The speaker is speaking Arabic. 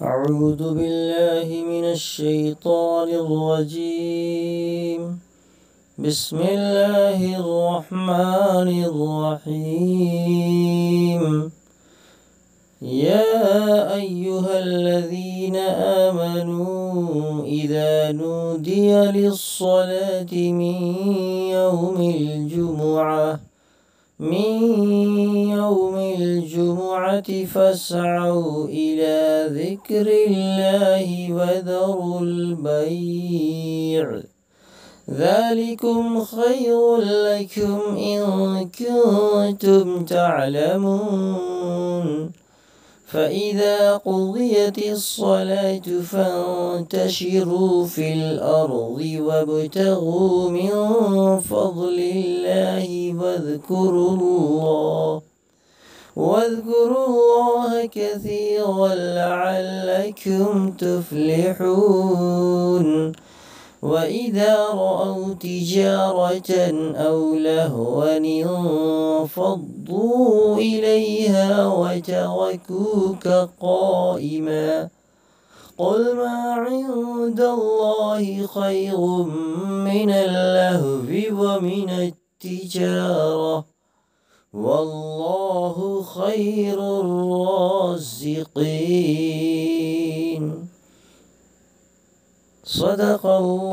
أعوذ بالله من الشيطان الرجيم. بسم الله الرحمن الرحيم. يا أيها الذين آمنوا إذا نودي للصلاة من يوم الجمعة فاسعوا إلى ذكر الله وذروا البيع، ذلكم خير لكم إن كنتم تعلمون. فإذا قضيت الصلاة فانتشروا في الأرض وابتغوا من فضل الله واذكروا الله كثيرا لعلكم تفلحون. وإذا رأوا تجارة أو لهوا انفضوا إليها وتركوك قائما. قل ما عند الله خير من اللهو ومن التجارة، والله خير الرازقين. صدق الله